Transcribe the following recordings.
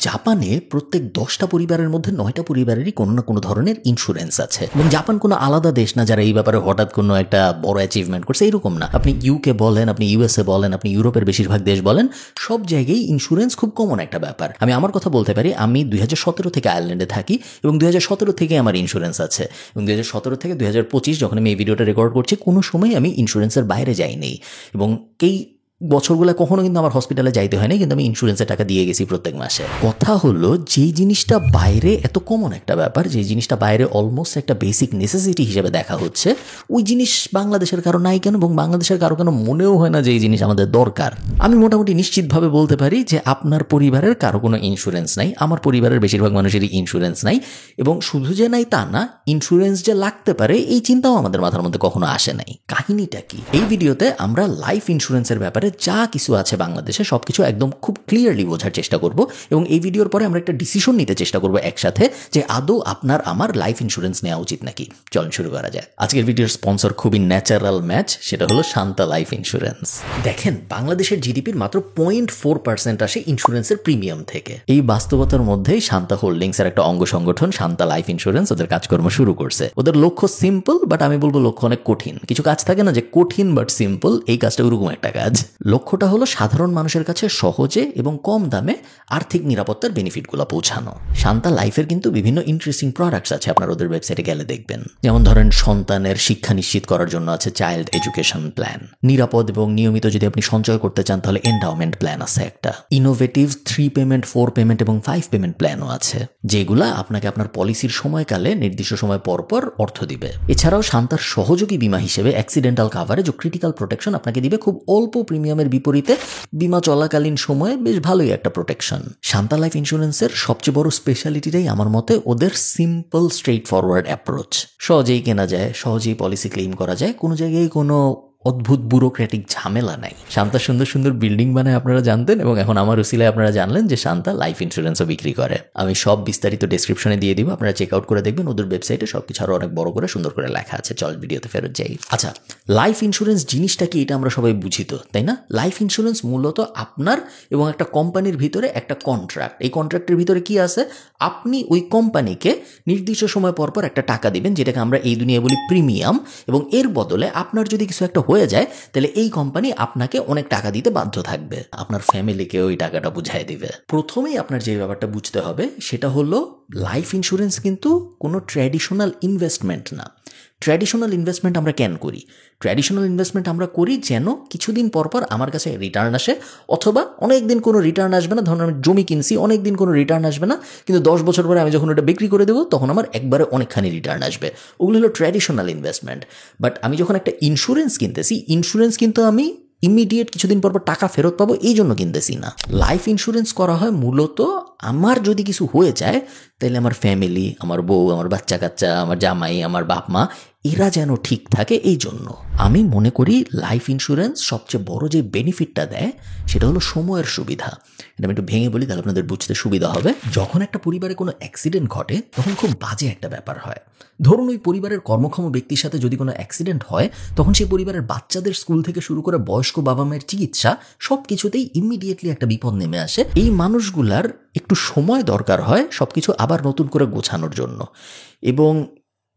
জাপানে প্রত্যেক 10টা পরিবারের মধ্যে 9টা পরিবারেরই কোনো না কোনো ধরনের ইন্স্যুরেন্স আছে এবং জাপান কোনো আলাদা দেশ না যারা এই ব্যাপারে হঠাৎ কোনো একটা বড় অ্যাচিভমেন্ট করছে, এরকম না। আপনি ইউকে বলেন, আপনি ইউএসএ বলেন, আপনি ইউরোপের বেশিরভাগ দেশ বলেন, সব জায়গায় ইন্স্যুরেন্স খুব কমন একটা ব্যাপার। আমি আমার কথা বলতে পারি, আমি 2017 থেকে আয়ারল্যান্ডে থাকি এবং 2017 থেকে আমার ইন্স্যুরেন্স আছে এবং 2017 থেকে 2025 যখন আমি এই ভিডিওটা রেকর্ড করছি কোনো সময় আমি ইন্স্যুরেন্সের বাইরে যাইনি এবং এই বছরগুলো কখনো কিন্তু আমার হসপিটালে যাইতে হয়নি, কিন্তু আমি ইন্স্যুরেন্সের টাকা দিয়ে গেছি প্রত্যেক মাসে। কথা হলো, যেই জিনিসটা বাইরে এত কমন একটা ব্যাপার, যে জিনিসটা বাইরে অলমোস্ট একটা বেসিক নেসেসিটি হিসেবে দেখা হচ্ছে, ওই জিনিস বাংলাদেশের কারো নাই কেন এবং বাংলাদেশের কারো কেন মনেও হয় না যে এই জিনিস আমাদের দরকার। আমি মোটামুটি নিশ্চিতভাবে বলতে পারি যে আপনার পরিবারের কারো কোনো ইন্স্যুরেন্স নাই, আমার পরিবারের বেশিরভাগ মানুষেরই ইন্স্যুরেন্স নাই, এবং শুধু যে নাই তা না, ইন্স্যুরেন্স যে লাগতে পারে এই চিন্তাও আমাদের মাথার মধ্যে কখনো আসে নাই। কাহিনীটা কি? এই ভিডিওতে আমরা লাইফ ইন্স্যুরেন্সের ব্যাপারে যা কিছু আছে বাংলাদেশে সবকিছু একদম খুব ক্লিয়ারলি বোঝার চেষ্টা করব এবং এই ভিডিওর পরে আমরা একটা ডিসিশন নিতে চেষ্টা করব একসাথে যে আদৌ আপনার আমার লাইফ ইন্স্যুরেন্স নেওয়া উচিত নাকি। চলুন শুরু করা যায়। আজকের ভিডিওর স্পন্সর খুবই ন্যাচারাল ম্যাচ, সেটা হলো শান্তা লাইফ ইন্স্যুরেন্স। দেখেন, বাংলাদেশের জিডিপির মাত্র 0.4% আসে ইন্স্যুরেন্সের প্রিমিয়াম থেকে। এই বাস্তবতার মধ্যেই শান্তা হোল্ডিংসের একটা অঙ্গ সংগঠন শান্তা লাইফ ইন্স্যুরেন্স ওদের কাজকর্ম শুরু করছে। ওদের লক্ষ্য সিম্পল, বাট আমি বলবো লক্ষ্য অনেক কঠিন। কিছু কাজ থাকে না যে কঠিন বাট সিম্পল, এই কাজটা ওরকম একটা কাজ। লক্ষ্যটা হলো সাধারণ মানুষের কাছে সহজে এবং কম দামে আর্থিক নিরাপত্তার বেনিফিটগুলো পৌঁছানো। শান্তা লাইফের কিন্তু বিভিন্ন ইন্টারেস্টিং প্রোডাক্টস আছে, আপনার ওদের ওয়েবসাইটে গেলে দেখবেন। যেমন ধরেন, সন্তানের শিক্ষা নিশ্চিত করার জন্য আছে চাইল্ড এডুকেশন প্ল্যান। নিরাপদ এবং নিয়মিত যদি আপনি সঞ্চয় করতে চান তাহলে এন্ডাওমেন্ট প্ল্যান আছে একটা। ইনোভেটিভ 3 পেমেন্ট, 4 পেমেন্ট এবং 5 পেমেন্ট প্ল্যানও আছে, যেগুলা আপনাকে আপনার পলিসির সময়কালে নির্দিষ্ট সময় পর পর অর্থ দিবে। এছাড়াও শান্তার সহযোগী বীমা হিসেবে অ্যাক্সিডেন্টাল কাভারেজ ও ক্রিটিক্যাল প্রোটেকশন আপনাকে দিবে খুব অল্প প্রিমিয়ামের বিপরীতে বীমা চলাকালীন সময়ে বেশ ভালোই একটা প্রোটেকশন। শান্তা লাইফ ইন্স্যুরেন্সের সবচেয়ে বড় স্পেশালিটিটাই আমার মতে ওদের সিম্পল স্ট্রেইট ফরওয়ার্ড অ্যাপ্রোচ। সহজেই কেনা যায়, সহজেই পলিসি ক্লেম করা যায়, কোনো জায়গায় কোনো অদ্ভুত ব্যুরোক্রেটিক ঝামেলা নাই। শান্তা সুন্দর সুন্দর বিল্ডিং বানায়, আপনারা জানতেন, এবং এখন আমার উসিলায় আপনারা জানলেন যে শান্তা লাইফ ইন্স্যুরেন্সও বিক্রি করে। আমি সব বিস্তারিত ডেসক্রিপশনে দিয়ে দিব, আপনারা চেক আউট করে দেখবেন। ওদের ওয়েবসাইটে সবকিছু আরো অনেক বড় করে সুন্দর করে লেখা আছে। চল ভিডিওতে ফেরত যাই। আচ্ছা, লাইফ ইন্স্যুরেন্স জিনিসটা কি এটা আমরা সবাই বুঝি তো, তাই না? লাইফ ইন্স্যুরেন্স মূলত আপনার এবং একটা কোম্পানির ভিতরে একটা কন্ট্রাক্ট। এই কন্ট্রাক্টের ভিতরে কি আছে? আপনি ওই কোম্পানিকে নির্দিষ্ট সময় পর পর একটা টাকা দিবেন, যেটাকে আমরা এই দুনিয়ায় বলি প্রিমিয়াম, এবং এর বদলে আপনার যদি কিছু একটা হয়ে যায় তাহলে এই কোম্পানি আপনাকে অনেক টাকা দিতে বাধ্য থাকবে। আপনার ফ্যামিলিকে ওই টাকাটা বুঝাই দিবে। প্রথমেই আপনার যে ব্যাপারটা বুঝতে হবে সেটা হলো, লাইফ ইন্স্যুরেন্স কিন্তু কোনো ট্র্যাডিশনাল ইনভেস্টমেন্ট না। ট্র্যাডিশনাল ইনভেস্টমেন্ট আমরা কেন করি? ট্র্যাডিশনাল ইনভেস্টমেন্ট আমরা করি যেন কিছুদিন পর পর আমার কাছে রিটার্ন আসে, অথবা অনেক দিন কোনো রিটার্ন আসবে না। ধরুন আমি জমি কিনছি, অনেক দিন কোনো রিটার্ন আসবে না, কিন্তু 10 বছর পরে আমি যখন ওটা বিক্রি করে দেবো তখন আমার একবারে অনেকখানি রিটার্ন আসবে। ওগুলো হলো ট্র্যাডিশনাল ইনভেস্টমেন্ট। বাট আমি যখন একটা ইন্স্যুরেন্স কিনতেছি, ইন্স্যুরেন্স কিন্তু আমি ইমিডিয়েট কিছুদিন পর পর টাকা ফেরত পাবো এই জন্য কিনতেছি না। লাইফ ইন্স্যুরেন্স করা হয় মূলত আমার যদি কিছু হয়ে যায় তাহলে আমার ফ্যামিলি, আমার বউ, আমার বাচ্চা কাচ্চা, আমার জামাই, আমার বাপ মা, এরা যেন ঠিক থাকে এই জন্য। আমি মনে করি লাইফ ইন্স্যুরেন্স সবচেয়ে বড় যে বেনিফিটটা দেয় সেটা হলো সময়ের সুবিধা। এটা আমি একটু ভেঙে বলি তাহলে আপনাদের বুঝতে সুবিধা হবে। যখন একটা পরিবারে কোনো অ্যাক্সিডেন্ট ঘটে তখন খুব বাজে একটা ব্যাপার হয়। ধরুন ওই পরিবারের কর্মক্ষম ব্যক্তির সাথে যদি কোনো অ্যাক্সিডেন্ট হয়, তখন সেই পরিবারের বাচ্চাদের স্কুল থেকে শুরু করে বয়স্ক বাবা মায়ের চিকিৎসা সব কিছুতেই ইমিডিয়েটলি একটা বিপদ নেমে আসে। এই মানুষগুলার একটু সময় দরকার হয় সবকিছু আবার নতুন করে গোছানোর জন্য, এবং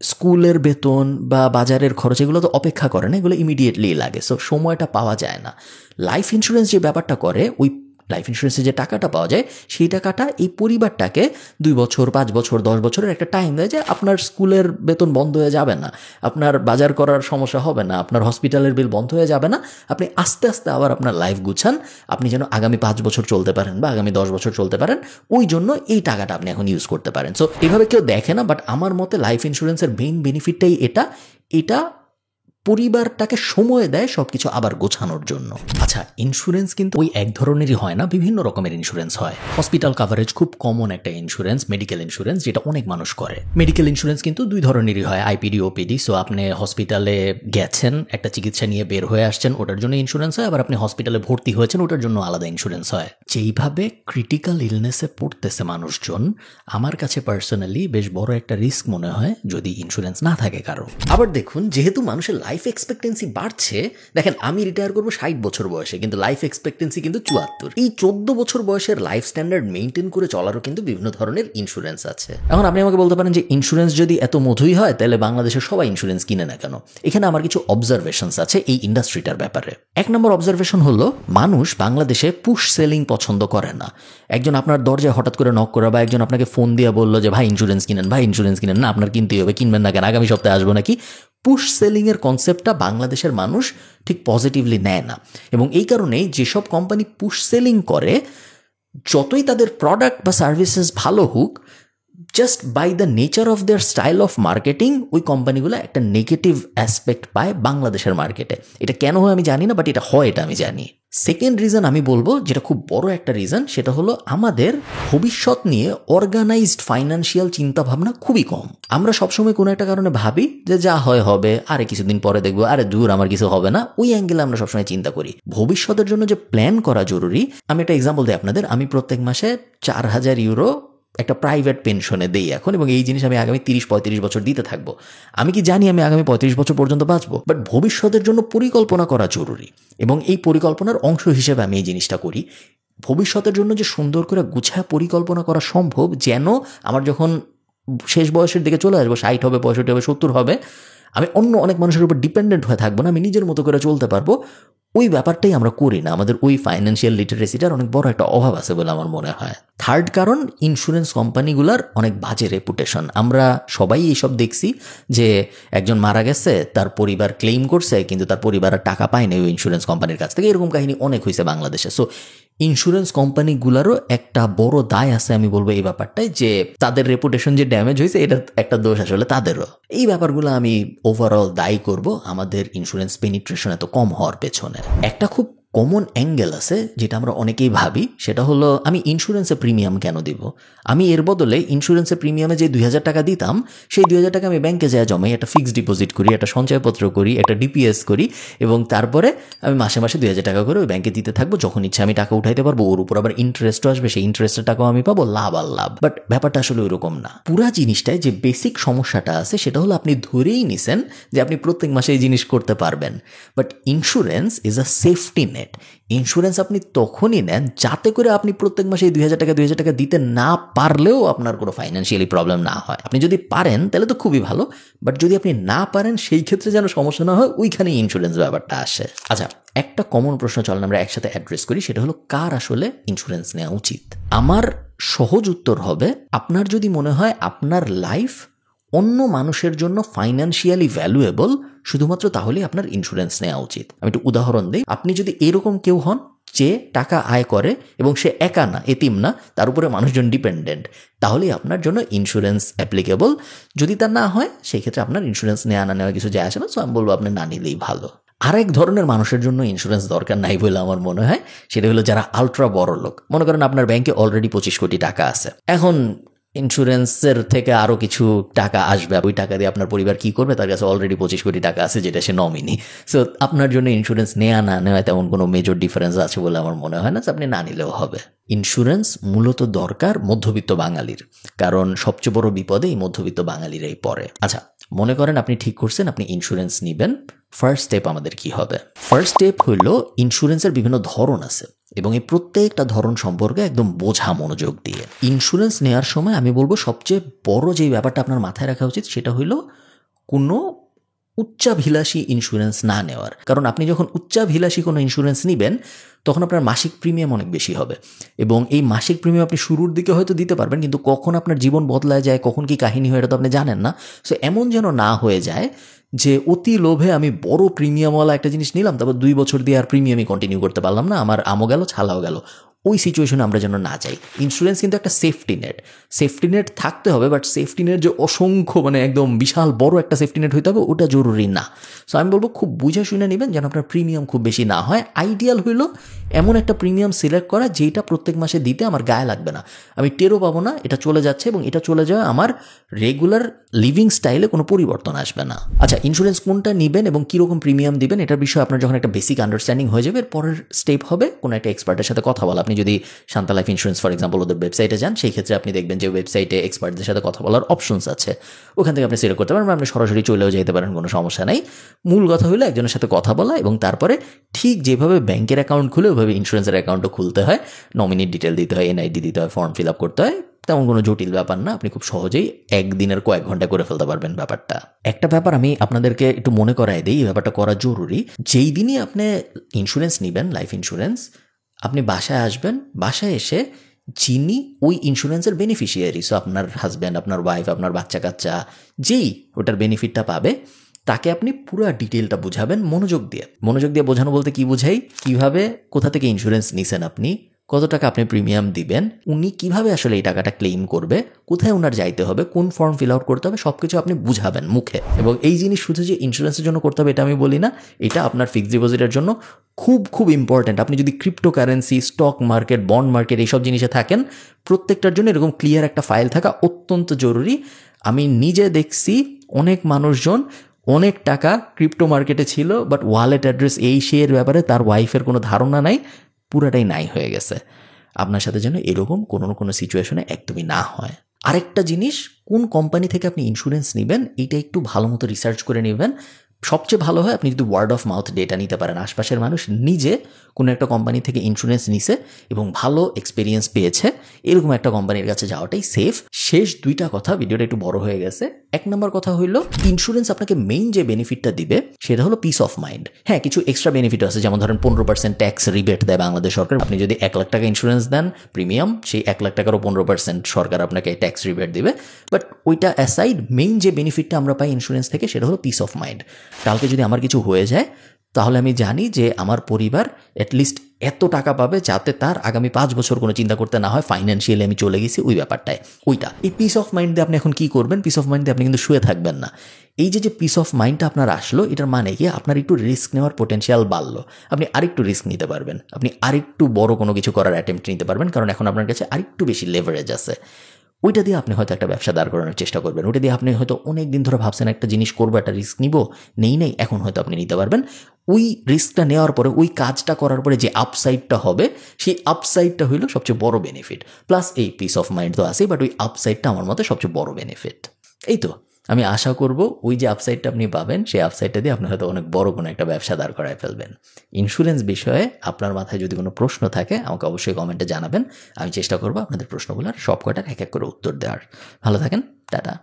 স্কুলের বেতন বা বাজারের খরচ এগুলো তো অপেক্ষা করে না, এগুলো ইমিডিয়েটলি লাগে। সো সময়টা পাওয়া যায় না। লাইফ ইন্স্যুরেন্স যে ব্যাপারটা করে, ওই লাইফ ইন্স্যুরেন্সে যে টাকাটা পাওয়া যায় সেই টাকাটা এই পরিবারটাকে 2 বছর, 5 বছর, 10 বছরের একটা টাইম দেয় যে আপনার স্কুলের বেতন বন্ধ হয়ে যাবে না, আপনার বাজার করার সমস্যা হবে না, আপনার হসপিটালের বিল বন্ধ হয়ে যাবে না, আপনি আস্তে আস্তে আবার আপনার লাইফ গুছান, আপনি যেন আগামী 5 বছর চলতে পারেন বা আগামী 10 বছর চলতে পারেন, ওই জন্য এই টাকাটা আপনি এখন ইউজ করতে পারেন। সো এইভাবে কেউ দেখে না, বাট আমার মতে লাইফ ইন্স্যুরেন্সের মেইন বেনিফিটটাই এটা পরিবারটাকে সময় দেয় সবকিছু আবার গোছানোর জন্য। আচ্ছা, ইন্স্যুরেন্স কিন্তু ওই এক ধরনেরই হয় না, বিভিন্ন রকমের ইন্স্যুরেন্স হয়। হসপিটাল কাভারেজ খুব কমন একটা ইন্স্যুরেন্স, মেডিকেল ইন্স্যুরেন্স, যেটা অনেক মানুষ করে। মেডিকেল ইন্স্যুরেন্স কিন্তু 2 ধরনেরই হয়, আইপিডি, ওপিডি। সো আপনি হসপিটালে গেছেন, একটা চিকিৎসা নিয়ে বের হয়ে আসছেন, ওটার জন্য ইন্স্যুরেন্স হয়। আবার আপনি হসপিটালে ভর্তি হয়েছেন, ওটার জন্য আলাদা ইন্স্যুরেন্স হয়। যেইভাবে ক্রিটিক্যাল ইলনেসে পড়তেছে মানুষজন, আমার কাছে পার্সোনালি বেশ বড় একটা রিস্ক মনে হয় যদি ইন্স্যুরেন্স না থাকে কারো। আবার দেখুন, যেহেতু মানুষের লাইফ এক্সপেক্টেন্সি বাড়ছে, দেখেন আমি রিটায়ার করবো 60 বছর বয়সে, কিন্তু লাইফ এক্সপেক্টেন্সি কিন্তু 74। এই 14 বছর বয়সের লাইফ স্ট্যান্ডার্ড মেনটেন করে চলারও কিন্তু বিভিন্ন ধরনের ইন্স্যুরেন্স আছে। এখন আপনি আমাকে বলতে পারেন যে ইন্স্যুরেন্স যদি এত মধুই হয় তাহলে বাংলাদেশের সবাই ইন্স্যুরেন্স কিনে না কেন? এখানে আমার কিছু অবজারভেশনস আছে এই ইন্ডাস্ট্রিটার ব্যাপারে। 1 নম্বর অবজারভেশন হলো, মানুষ বাংলাদেশে পুশ সেলিং পছন্দ করে না। একজন আপনার দরজায় হঠাৎ করে নক করা বা একজন আপনাকে ফোন দিয়ে বললো যে ভাই ইন্স্যুরেন্স কিনেন, ভাই ইন্স্যুরেন্স কিনেন, না আপনার কিনতেই হবে, কিনবেন না কেন, আগামী সপ্তাহে আসবো নাকি, পুশ সেলিংয়ের কনসেপ্টটা বাংলাদেশের মানুষ ঠিক পজিটিভলি নেয় না। এবং এই কারণেই যেসব কোম্পানি পুশ সেলিং করে, যতই তাদের প্রোডাক্ট বা সার্ভিসেস ভালো হোক, just by the nature of their style of marketing ওই কোম্পানিগুলো একটা নেগেটিভ অ্যাসপেক্ট পায় বাংলাদেশের মার্কেটে। এটা কেন হয় আমি জানি না, বাট এটা হয়, এটা আমি জানি। সেকেন্ড রিজন আমি বলবো, যেটা খুব বড় একটা রিজন, সেটা হলো আমাদের ভবিষ্যৎ নিয়ে অর্গানাইজড ফাইন্যান্সিয়াল চিন্তাভাবনা খুবই কম। আমরা সবসময় কোনো একটা কারণে ভাবি যে যা হয় হবে, আরে কিছুদিন পরে দেখবো, আরে দূর আমার কিছু হবে না, ওই অ্যাঙ্গেলে আমরা সবসময় চিন্তা করি। ভবিষ্যতের জন্য যে প্ল্যান করা জরুরি, আমি একটা এক্সাম্পল দিই আপনাদের। আমি প্রত্যেক মাসে 4000 ইউরো একটা প্রাইভেট পেনশনে দেই এখন, এবং এই জিনিস আমি আগামী 30-35 বছর দিতে থাকবো। আমি কি জানি আমি আগামী 35 বছর পর্যন্ত বাঁচবো? বাট ভবিষ্যতের জন্য পরিকল্পনা করা জরুরি, এবং এই পরিকল্পনার অংশ হিসেবে আমি এই জিনিসটা করি। ভবিষ্যতের জন্য যে সুন্দর করে গুছায় পরিকল্পনা করা সম্ভব, যেন আমার যখন শেষ বয়সের দিকে চলে আসবো, 60 হবে, 65 হবে, 70 হবে, আমি অন্য অনেক মানুষের উপর ডিপেন্ডেন্ট হয়ে থাকবো না, আমি নিজের মতো করে চলতে পারবো। ওই ব্যাপারটাই আমরা করি না। আমাদের ওই ফাইন্যান্সিয়াল লিটারেসিটার অনেক বড় একটা অভাব আছে বলে আমার মনে হয়। থার্ড কারণ, ইন্স্যুরেন্স কোম্পানিগুলোর অনেক বাজে রেপুটেশন। আমরা সবাই এইসব দেখছি যে একজন মারা গেছে, তার পরিবার ক্লেইম করছে, কিন্তু তার পরিবার আর টাকা পায়নি ওই ইন্স্যুরেন্স কোম্পানির কাছ থেকে। এরকম কাহিনী অনেক হয়েছে বাংলাদেশে। সো ইন্স্যুরেন্স কোম্পানিগুলোরও একটা বড় দায় আছে আমি বলবো এই ব্যাপারটাই, যে তাদের রেপুটেশন যে ড্যামেজ হয়েছে, এটা একটা দোষ আসলে তাদেরও। এই ব্যাপারগুলো আমি ওভারঅল দায়ী করব আমাদের ইন্স্যুরেন্স পেনিট্রেশন এত কম হওয়ার পেছনে। একটা খুব কমন অ্যাঙ্গেল আছে যেটা আমরা অনেকেই ভাবি, সেটা হলো আমি ইন্স্যুরেন্সে প্রিমিয়াম কেন দিব? আমি এর বদলে ইন্স্যুরেন্সের প্রিমিয়ামে যে 2000 টাকা দিতাম, সেই 2000 টাকা আমি ব্যাংকে যায় জমাই, একটা ফিক্সড ডিপোজিট করি, একটা সঞ্চয়পত্র করি, একটা ডিপিএস করি, এবং তারপরে আমি মাসে মাসে 2000 টাকা করে ওই ব্যাংকে দিতে থাকবো। যখন ইচ্ছা আমি টাকা উঠাইতে পারবো, ওর উপর আবার ইন্টারেস্টও আসবে, সেই ইন্টারেস্টের টাকাও আমি পাবো, লাভ আর লাভ। বাট ব্যাপারটা আসলে ওইরকম না। পুরা জিনিসটায় যে বেসিক সমস্যাটা আছে সেটা হলো আপনি ধরেই নিছেন যে আপনি প্রত্যেক মাসে এই জিনিস করতে পারবেন। But insurance is a safety net. Insurance আপনি তখনই নেন যাতে করে আপনি প্রত্যেক মাসে এই 2000 টাকা দিতে না পারলেও আপনার কোনো ফাইন্যান্সিয়ালি প্রবলেম না হয়। আপনি যদি পারেন তাহলে তো খুবই ভালো, বাট যদি আপনি না পারেন সেই ক্ষেত্রে যেন সমস্যা না হয়, ওইখানেই ইন্স্যুরেন্স ব্যাপারটা আসে। আচ্ছা, একটা কমন প্রশ্ন চলেন আমরা একসাথে অ্যাড্রেস করি, সেটা হলো কার আসলে ইন্স্যুরেন্স নেওয়া উচিত? আমার সহজ উত্তর হবে, আপনার যদি মনে হয় আপনার লাইফ অন্য মানুষের জন্য ফাইন্যান্সিয়ালি ভ্যালুয়েবল, শুধুমাত্র তাহলেই আপনার ইন্স্যুরেন্স নেওয়া উচিত। আমি একটু উদাহরণ দিই। আপনি যদি এরকম কেউ হন যে টাকা আয় করে এবং সে একা না, এতিম না, তার উপরে মানুষজন ডিপেন্ডেন্ট, তাহলেই আপনার জন্য ইন্স্যুরেন্স অ্যাপ্লিকেবল। যদি তা না হয়, সেই ক্ষেত্রে আপনার ইন্স্যুরেন্স নেওয়া না নেওয়া কিছু যায় আসে না। সো আমি বলবো আপনি না নিলেই ভালো। আরেক ধরনের মানুষের জন্য ইন্স্যুরেন্স দরকার নাই বলে আমার মনে হয়, সেটা হলো যারা আলট্রা বড় লোক। মনে করেন আপনার ব্যাংকে অলরেডি 25 কোটি টাকা আছে, এখন ইন্স্যুরেন্সের থেকে আরও কিছু টাকা আসবে, ওই টাকা দিয়ে আপনার পরিবার কি করবে? তার কাছে অলরেডি 25 কোটি টাকা আছে, যেটা সে নমিনি। সো আপনার জন্য ইন্স্যুরেন্স নেওয়া না নেওয়া তেমন কোনো মেজর ডিফারেন্স আছে বলে আমার মনে হয় না। আপনি না নিলেও হবে। ইন্স্যুরেন্স মূলত দরকার মধ্যবিত্ত বাঙালির, কারণ সবচেয়ে বড় বিপদে এই মধ্যবিত্ত বাঙালিরাই পড়ে। আচ্ছা, মনে করেন আপনি ঠিক করছেন আপনি ইন্স্যুরেন্স নেবেন। ফার্স্ট স্টেপ আমাদের কি হবে? ফার্স্ট স্টেপ হলো, ইন্স্যুরেন্সের বিভিন্ন ধরন আছে এবং এই প্রত্যেকটা ধরন সম্পর্কে একদম বোঝা মনোযোগ দিয়ে। ইন্স্যুরেন্স নেওয়ার সময় আমি বলবো সবচেয়ে বড় যেই ব্যাপারটা আপনার মাথায় রাখা উচিত, সেটা হলো কোনো উচ্চাভিলাষী ইন্স্যুরেন্স না নেওয়ার। কারণ আপনি যখন উচ্চাভিলাষী কোনো ইন্স্যুরেন্স নেবেন, তখন আপনার মাসিক প্রিমিয়াম অনেক বেশি হবে, এবং এই মাসিক প্রিমিয়াম আপনি শুরুর দিকে হয়তো দিতে পারবেন, কিন্তু কখন আপনার জীবন বদলায় যায়, কখন কি কাহিনী হয়, এটা তো আপনি জানেন না। সো এমন যেন না হয়ে যায় যে অতি লোভে আমি বড় প্রিমিয়ামওয়ালা একটা জিনিস নিলাম, তারপর 2 বছর দিয়ে আর প্রিমিয়ামই কন্টিনিউ করতে পারলাম না, আমার আমও গেল ছালাও গেল। ওই সিচুয়েশনে আমরা যেন না যাই। ইন্স্যুরেন্স কিন্তু একটা সেফটি নেট। সেফটি নেট থাকতে হবে, বাট সেফটি নেট যে অসংখ্য একদম বিশাল বড় একটা সেফটি নেট হইতে হবে, ওটা জরুরি না। সো আমি বলবো খুব বুঝে শুনে নেবেন যেন আপনার প্রিমিয়াম খুব বেশি না হয়। আইডিয়াল হইলো এমন একটা প্রিমিয়াম সিলেক্ট করা যেটা প্রত্যেক মাসে দিতে আমার গায়ে লাগবে না, আমি টেরও পাবো না এটা চলে যাচ্ছে, এবং এটা চলে যাওয়া আমার রেগুলার লিভিং স্টাইলে কোনো পরিবর্তন আসবে না। আচ্ছা, ইন্স্যুরেন্স কোনটা নেবেন এবং কীরকম প্রিমিয়াম দিবেন এটার বিষয়ে আপনার যখন একটা বেসিক আন্ডারস্ট্যান্ডিং হয়ে যাবে, এর পরের স্টেপ হবে কোনো একটা এক্সপার্টের সাথে কথা বলা। আপনি যদি Shanta life insurance for example ওদের ওয়েবসাইটে যান, সেই ক্ষেত্রে আপনি দেখবেন যে ওয়েবসাইটে এক্সপার্টদের সাথে কথা বলার অপশনস আছে, ওখান থেকে আপনি সিলেক্ট করতে পারেন, আপনি সরাসরি চলেও যেতে পারেন, কোনো সমস্যা নাই। মূল কথা হলো একজনের সাথে কথা বলা এবং তারপরে ঠিক যেভাবে ব্যাংকের অ্যাকাউন্ট খুলে ওইভাবে ইন্স্যুরেন্সের অ্যাকাউন্টও খুলতে হয়, নমিনির ডিটেল দিতে হয়, এনআইডি দিতে হয়, ফর্ম ফিল আপ করতে হয়, তেমন কোনো জটিল ব্যাপার না। আপনি খুব সহজেই একদিনের কয়েক ঘন্টা করে ফেলতে পারবেন ব্যাপারটা। একটা ব্যাপার আমি আপনাদেরকে একটু মনে করাই দিই, এই ব্যাপারটা করা জরুরি। যেই দিনই আপনি ইন্স্যুরেন্স নেবেন, লাইফ ইন্স্যুরেন্স, আপনি বাসায় আসবেন, বাসায় এসে যিনি ওই ইন্স্যুরেন্সের বেনিফিশিয়ারি, সো আপনার হাজব্যান্ড, আপনার ওয়াইফ, আপনার বাচ্চা কাচ্চা, যেই ওটার বেনিফিটটা পাবে, তাকে আপনি পুরো ডিটেলটা বুঝাবেন মনোযোগ দিয়ে। মনোযোগ দিয়ে বোঝানো বলতে কি বুঝাই, কিভাবে কোথা থেকে ইন্স্যুরেন্স নিছেন আপনি, কত টাকা আপনি প্রিমিয়াম দিবেন, উনি কিভাবে আসলে এই টাকাটা ক্লেইম করবে, কোথায় ওনার যাইতে হবে, কোন ফর্ম ফিল আউট করতে হবে, সব কিছু আপনি বুঝাবেন মুখে। এবং এই জিনিস শুধু যে ইন্স্যুরেন্সের জন্য করতে হবে এটা আমি বলি না, এটা আপনার ফিক্সড ডিপোজিটের জন্য খুব খুব ইম্পর্ট্যান্ট। আপনি যদি cryptocurrency, stock market, bond market এইসব জিনিসে থাকেন, প্রত্যেকটার জন্য এরকম ক্লিয়ার একটা ফাইল থাকা অত্যন্ত জরুরি। আমি নিজে দেখছি অনেক মানুষজন অনেক টাকা ক্রিপ্টো মার্কেটে ছিল, বাট ওয়ালেট অ্যাড্রেস এই শেয়ার ব্যাপারে তার ওয়াইফের কোনো ধারণা নাই, পুরাটাই নাই হয়ে গেছে। আপনার সাথে যেন এরকম কোনো না কোনো সিচুয়েশনে একদমই না হয়। আরেকটা জিনিস, কোন কোম্পানি থেকে আপনি ইন্স্যুরেন্স নেবেন এটা একটু ভালো মতো রিসার্চ করে নেবেন। সবচেয়ে ভালো হয় আপনি যদি ওয়ার্ড অফ মাউথ ডেটা নিতে পারেন, আশপাশের মানুষ নিজে কোনো একটা কোম্পানি থেকে ইন্স্যুরেন্স নিছে এবং ভালো এক্সপিরিয়েন্স পেয়েছে, এরকম একটা কোম্পানির কাছে যাওয়াটাই সেফ। শেষ দুইটা কথা, ভিডিওটা একটু বড় হয়ে গেছে। এক নম্বর কথা হইল, ইন্স্যুরেন্স আপনাকে মেইন যে বেনিফিটটা দিবে সেটা হলো পিস অফ মাইন্ড। হ্যাঁ, কিছু এক্সট্রা বেনিফিট আছে, যেমন ধরেন 15% ট্যাক্স রিবেট দেয় বাংলাদেশ সরকার। আপনি যদি 1 লাখ টাকা ইন্স্যুরেন্স দেন প্রিমিয়াম, সেই 1 লাখ টাকারও 15% সরকার আপনাকে ট্যাক্স রিবেট দিবে। বাট ওইটা অ্যাসাইড, মেইন যে বেনিফিটটা আমরা পাই ইন্স্যুরেন্স থেকে সেটা হলো পিস অফ মাইন্ড। কালকে যদি আমার কিছু হয়ে যায় তাহলে আমি জানি যে আমার পরিবার অ্যাটলিস্ট এত টাকা পাবে যাতে তার আগামী 5 বছর কোনো চিন্তা করতে না হয়, ফাইন্যান্সিয়ালি আমি চলে গেছি ওই ব্যাপারটায়। ওইটা এই পিস অফ মাইন্ড দিয়ে আপনি এখন কি করবেন, পিস অফ মাইন্ড দিয়ে আপনি কিন্তু শুয়ে থাকবেন না। এই যে পিস অফ মাইন্ডটা আপনার আসলো, এটার মানে কি আপনার একটু রিস্ক নেওয়ার পোটেনশিয়াল বাড়লো, আপনি আরেকটু রিস্ক নিতে পারবেন, আপনি আরেকটু বড় কোনো কিছু করার অ্যাটেম্প্ট নিতে পারবেন, কারণ এখন আপনার কাছে আরেকটু বেশি লেভারেজ আছে। ওইটা দিয়ে আপনি হয়তো একটা ব্যবসা দাঁড় করানোর চেষ্টা করবেন, ওইটা দিয়ে আপনি হয়তো অনেক দিন ধরে ভাবছেন একটা জিনিস করবো, একটা রিস্ক নিব, নেই, এখন হয়তো আপনি নিতে পারবেন। ওই রিস্কটা নেওয়ার পরে, ওই কাজটা করার পরে যে আপসাইডটা হবে, সেই আপসাইডটা হইল সবচেয়ে বড় বেনিফিট। প্লাস এই পিস অফ মাইন্ড তো আছেই, বাট ওই আপসাইডটা আমার মতে সবচেয়ে বড় বেনিফিট। এই তো আমি আশা করব ওই যে আপসাইডটা আপনি পাবেন, সেই আপসাইডটা দিয়ে আপনি হয়তো অনেক বড় কোনো একটা ব্যবসা দাঁড় করায় ফেলবেন। ইন্স্যুরেন্স বিষয়ে আপনার মাথায় যদি কোনো প্রশ্ন থাকে আমাকে অবশ্যই কমেন্টে জানাবেন, আমি চেষ্টা করবো আপনাদের প্রশ্নগুলোর সব কটার এক এক করে উত্তর দেওয়ার। ভালো থাকেন, টাটা।